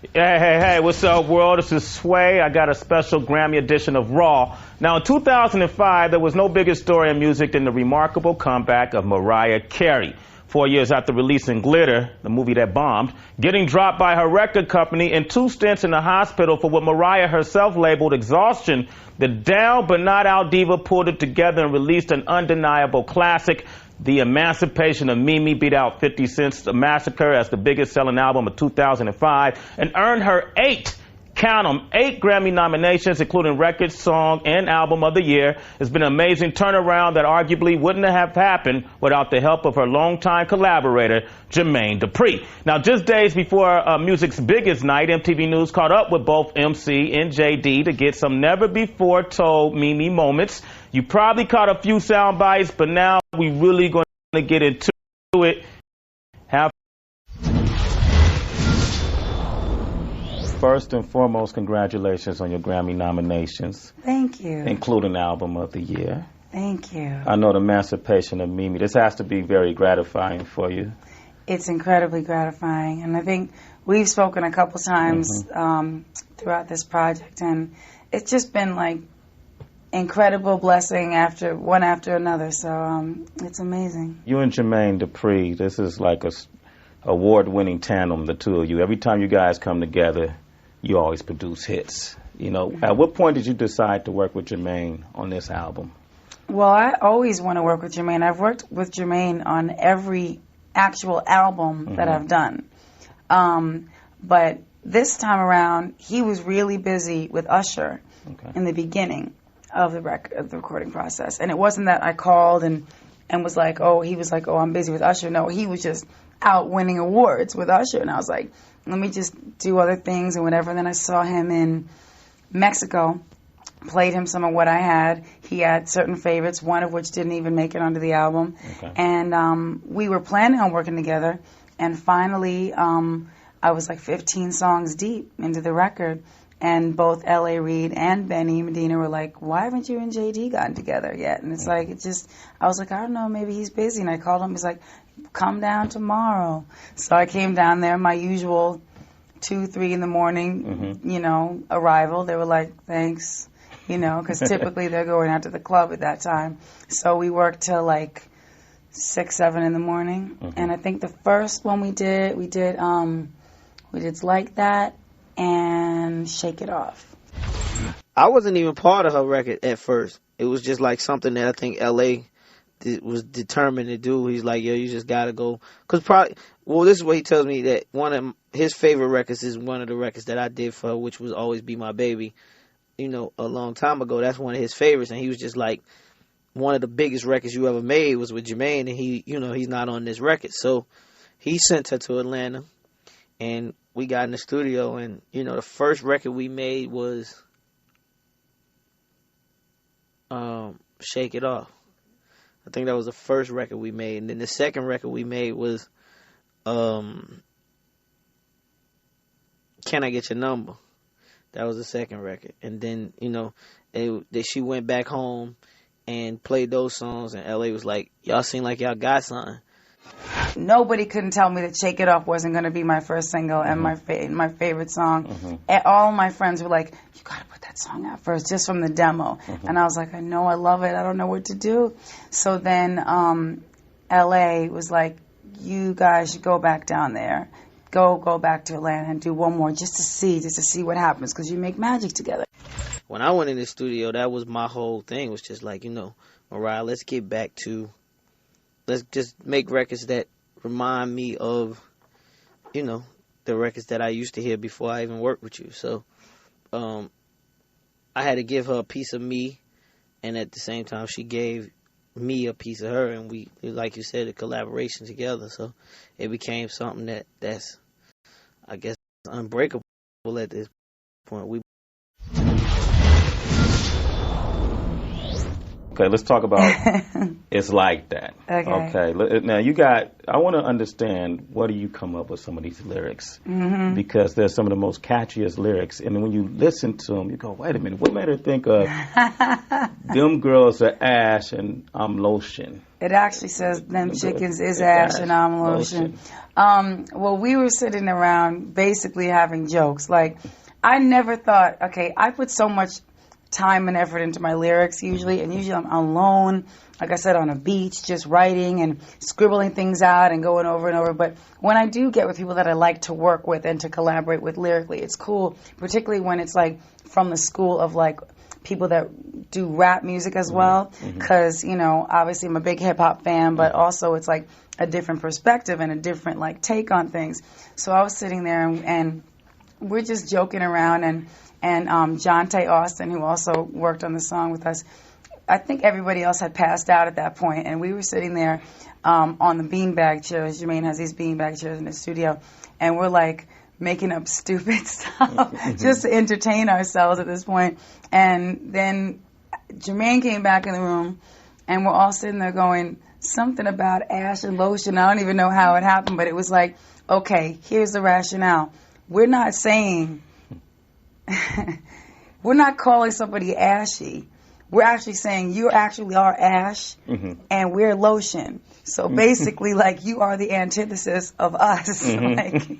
Hey, what's up, world? This is Sway. I got a special Grammy edition of Raw. Now, in 2005, there was no bigger story in music than the remarkable comeback of Mariah Carey. 4 years after releasing Glitter, the movie that bombed, getting dropped by her record company, and 2 stints in the hospital for what Mariah herself labeled exhaustion, the down but not out diva pulled it together and released an undeniable classic. The Emancipation of Mimi beat out 50 Cent's The Massacre as the biggest selling album of 2005 and earned her 8 Grammy nominations, including Record, Song, and Album of the Year. It's been an amazing turnaround that arguably wouldn't have happened without the help of her longtime collaborator, Jermaine Dupri. Now, just days before music's biggest night, MTV News caught up with both MC and JD to get some never-before-told Mimi moments. You probably caught a few sound bites, but now we really going to get into it. First and foremost, congratulations on your Grammy nominations. Thank you. Including Album of the Year. Thank you. I know The Emancipation of Mimi. This has to be very gratifying for you. It's incredibly gratifying, and I think we've spoken a couple times throughout this project, and it's just been like incredible blessing one after another. So it's amazing. You and Jermaine Dupri, this is like a award-winning tandem, the two of you. Every time you guys come together, you always produce hits. You know, at what point did you decide to work with Jermaine on this album? Well, I always want to work with Jermaine. I've worked with Jermaine on every actual album that I've done. But this time around, he was really busy with Usher in the beginning of the recording process. And it wasn't that I called and was like, he was like, I'm busy with Usher. No, he was just out winning awards with Usher. And I was like, let me just do other things and whatever. And then I saw him in Mexico, played him some of what I had. He had certain favorites, one of which didn't even make it onto the album. And we were planning on working together. And finally, I was like 15 songs deep into the record. And both L.A. Reid and Benny Medina were like, why haven't you and J.D. gotten together yet? And it's like, I was like, I don't know, maybe he's busy. And I called him, he's like, come down tomorrow. So I came down there, my usual 2, 3 in the morning, arrival. They were like, thanks, because typically they're going out to the club at that time. So we worked till like 6, 7 in the morning. And I think the first one we did Like That and Shake It Off. I wasn't even part of her record at first. It was just like something that I think L.A. was determined to do. He's like, yo, you just gotta go. This is what he tells me, that one of his favorite records is one of the records that I did for her, which was Always Be My Baby. A long time ago, that's one of his favorites, and he was just like, one of the biggest records you ever made was with Jermaine, and he's not on this record. So he sent her to Atlanta, and we got in the studio, and the first record we made was Shake It Off. I think that was the first record we made. And then the second record we made was Can I Get Your Number? That was the second record. And then, she went back home and played those songs, and L.A. was like, y'all seem like y'all got something. Nobody couldn't tell me that Shake It Off wasn't going to be my first single and my favorite song. And all my friends were like, you got to put that song out first, just from the demo. And I was like, I know, I love it. I don't know what to do. So then L.A. was like, you guys should go back down there. Go back to Atlanta and do one more just to see what happens, because you make magic together. When I went in the studio, that was my whole thing. It was just like, Mariah, let's just make records that remind me of, the records that I used to hear before I even worked with you. So I had to give her a piece of me, and at the same time she gave me a piece of her, and we, like you said, a collaboration together. So it became something that's, I guess, unbreakable at this point. Okay, let's talk about It's Like That. Okay. Now I want to understand, what do you come up with some of these lyrics? Mm-hmm. Because they're some of the most catchiest lyrics. And when you listen to them, you go, wait a minute, what made her think of them girls are ash and I'm lotion? It actually says them chickens is ash and I'm lotion. Well, we were sitting around basically having jokes. Like, I never thought, okay, I put so much time and effort into my lyrics usually, and usually I'm alone, like I said, on a beach, just writing and scribbling things out and going over and over. But when I do get with people that I like to work with and to collaborate with lyrically, it's cool, particularly when it's like from the school of like people that do rap music as well, because, you know, obviously I'm a big hip-hop fan, but also it's like a different perspective and a different like take on things. So I was sitting there and we're just joking around, and Jonte Austin, who also worked on the song with us, I think everybody else had passed out at that point, and we were sitting there on the beanbag chairs. Jermaine has these beanbag chairs in the studio, and we're like making up stupid stuff just to entertain ourselves at this point. And then Jermaine came back in the room, and we're all sitting there going, something about ash and lotion. I don't even know how it happened, but it was like, okay, here's the rationale. We're not saying, we're not calling somebody ashy. We're actually saying you actually are ash and we're lotion. So basically, like, you are the antithesis of us. Like,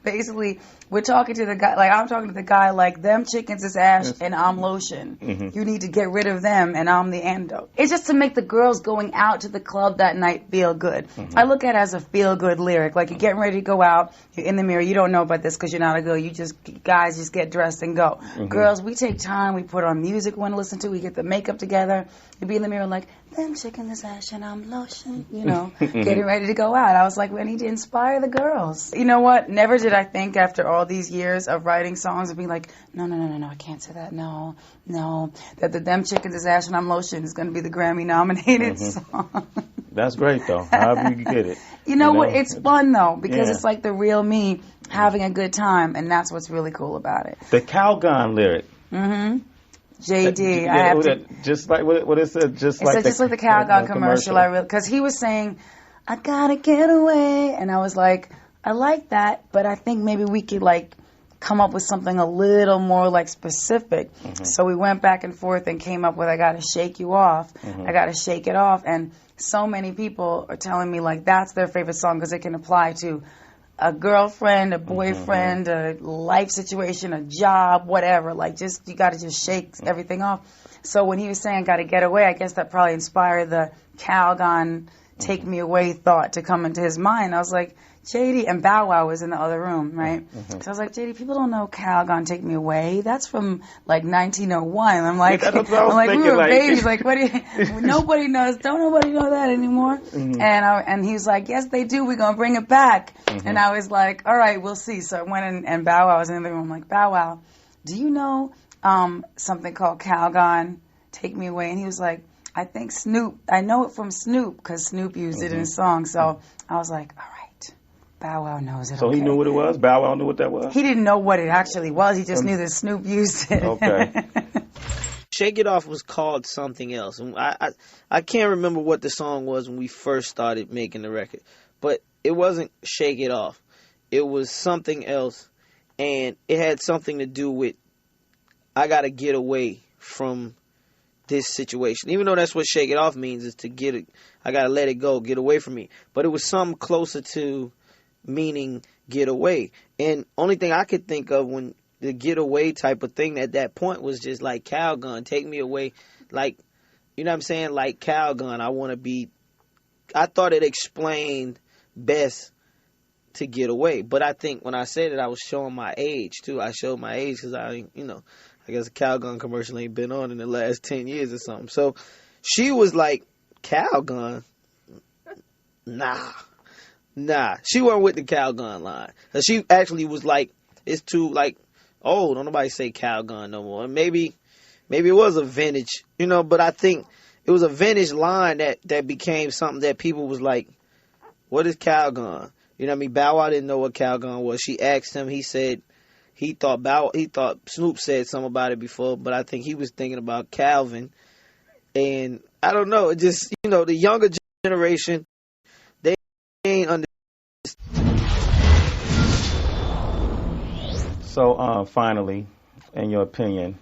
basically, we're talking to the guy, like, I'm talking to the guy, like, them chickens is ash and I'm lotion. You need to get rid of them and I'm the antidote. It's just to make the girls going out to the club that night feel good. I look at it as a feel-good lyric. Like, you're getting ready to go out, you're in the mirror, you don't know about this because you're not a girl. Guys just get dressed and go. Girls, we take time, we put on music we want to listen to, we get the makeup together, you be in the mirror like, them chickens is ash and I'm lotion, you know, getting ready to go out. I was like, we need to inspire the girls. You know what? Never did I think after all these years of writing songs and being like, no, I can't say that. No. That the them chickens is ash and I'm lotion is going to be the Grammy nominated song. That's great, though. However you get it. You know what? It's fun, though, because it's like the real me having a good time, and that's what's really cool about it. The Calgon lyric. JD, I have to. Just like what it said, just like the Calgon commercial. Because he was saying, I gotta get away, and I was like, I like that, but I think maybe we could like come up with something a little more like specific. So we went back and forth and came up with, I gotta shake you off, I gotta shake it off, and so many people are telling me like that's their favorite song because it can apply to a girlfriend, a boyfriend, a life situation, a job, whatever. Like, just, you got to just shake everything off. So when he was saying, got to get away, I guess that probably inspired the Calgon, take me away thought to come into his mind. I was like, JD, and Bow Wow was in the other room, right? So I was like, JD, people don't know Calgon, take me away. That's from like 1901. I'm like, we were babies. Like, what do you, nobody knows. Don't nobody know that anymore. And he was like, yes, they do. We're going to bring it back. And I was like, all right, we'll see. So I went in, and Bow Wow was in the room. I'm like, Bow Wow, do you know something called Calgon, take me away? And he was like, I think Snoop, I know it from Snoop because Snoop used it in his song. So I was like, all right. Bow Wow knows it. So he knew what it was? Bow Wow knew what that was? He didn't know what it actually was. He just knew that Snoop used it. Okay. Shake It Off was called something else. And I can't remember what the song was when we first started making the record. But it wasn't Shake It Off. It was something else. And it had something to do with, I got to get away from this situation. Even though that's what Shake It Off means, is to get it, I got to let it go, get away from me. But it was something closer to meaning get away. And only thing I could think of when the get away type of thing at that point was just like Calgon, take me away. Like, you know what I'm saying? Like Calgon, I want to be, I thought it explained best to get away. But I think when I said it, I was showing my age too. I showed my age because I guess a Calgon commercial ain't been on in the last 10 years or something. So she was like, Calgon? Nah, she wasn't with the Calgon line. She actually was like, it's too like, oh, don't nobody say Calgon no more. And maybe it was a vintage, but I think it was a vintage line that became something that people was like, what is Calgon? You know what I mean? Bow Wow didn't know what Calgon was. She asked him, he said he thought Snoop said something about it before, but I think he was thinking about Calvin. And I don't know, it just, the younger generation, they ain't under. So finally, in your opinion,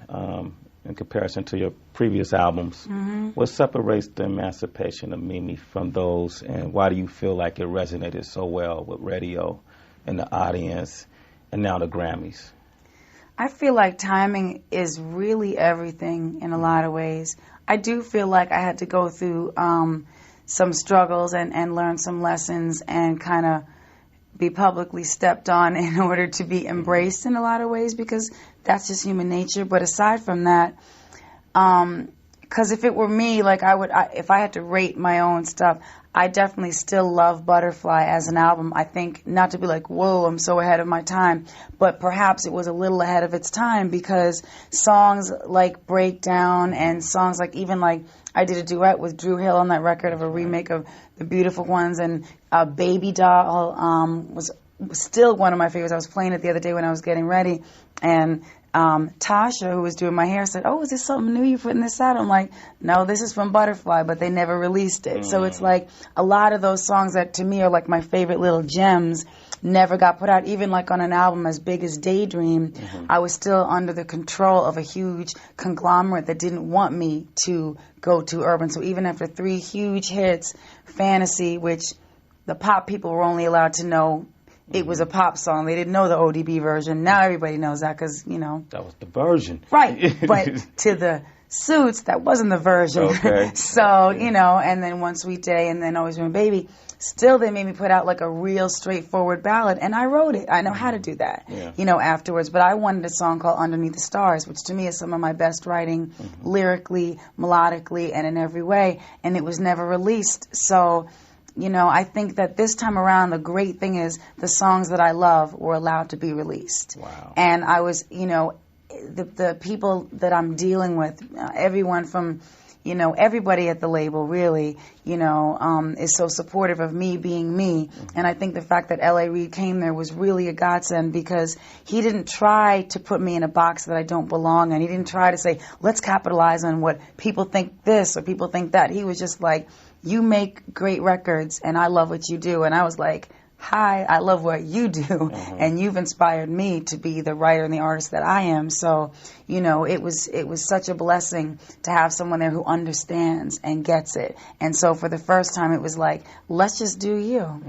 in comparison to your previous albums, what separates the emancipation of Mimi from those, and why do you feel like it resonated so well with radio and the audience and now the Grammys? I feel like timing is really everything in a lot of ways. I do feel like I had to go through some struggles and learn some lessons and kind of be publicly stepped on in order to be embraced in a lot of ways, because that's just human nature. But aside from that, because if it were me, like if I had to rate my own stuff, I definitely still love Butterfly as an album. I think, not to be like, whoa, I'm so ahead of my time, but perhaps it was a little ahead of its time, because songs like Breakdown and songs like, even like, I did a duet with Drew Hill on that record of a remake of The Beautiful Ones, and Baby Doll was still one of my favorites. I was playing it the other day when I was getting ready, and Tasha, who was doing my hair, said, "Oh, is this something new you putting this out?" I'm like, "No, this is from Butterfly, but they never released it." So it's like a lot of those songs that to me are like my favorite little gems never got put out. Even like on an album as big as Daydream, I was still under the control of a huge conglomerate that didn't want me to go to urban. So even after 3 huge hits, Fantasy, which the pop people were only allowed to know it was a pop song. They didn't know the ODB version. Now everybody knows that because, That was the version. Right. But to the Suits, that wasn't the version. Okay. So, and then One Sweet Day and then Always Been a Baby. Still, they made me put out like a real straightforward ballad, and I wrote it. I know how to do that, afterwards. But I wanted a song called Underneath the Stars, which to me is some of my best writing, lyrically, melodically, and in every way. And it was never released. So, I think that this time around, the great thing is the songs that I love were allowed to be released. Wow. And I was, the people that I'm dealing with, everyone from, everybody at the label really, is so supportive of me being me. And I think the fact that L.A. Reid came there was really a godsend, because he didn't try to put me in a box that I don't belong in. He didn't try to say, let's capitalize on what people think this or people think that. He was just like, you make great records and I love what you do. And I was like, hi, I love what you do, and you've inspired me to be the writer and the artist that I am. So, it was such a blessing to have someone there who understands and gets it. And so for the first time, it was like, let's just do you.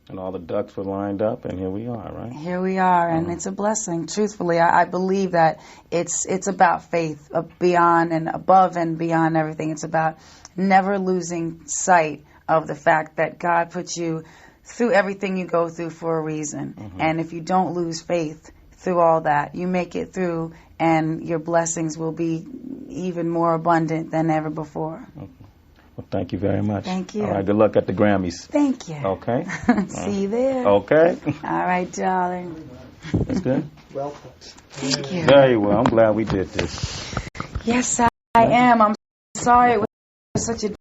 And all the ducks were lined up, and here we are, right? Here we are, and it's a blessing. Truthfully, I believe that it's about faith, beyond and above and beyond everything. It's about never losing sight of the fact that God put you through everything you go through for a reason. And if you don't lose faith through all that, you make it through, and your blessings will be even more abundant than ever before. Well, thank you very much. Thank you. All right, good luck at the Grammys. Thank you. Okay. See you there. Okay. All right, darling. That's good. Well put. Thank you. Very well. I'm glad we did this. Yes, I am. I'm sorry it was such a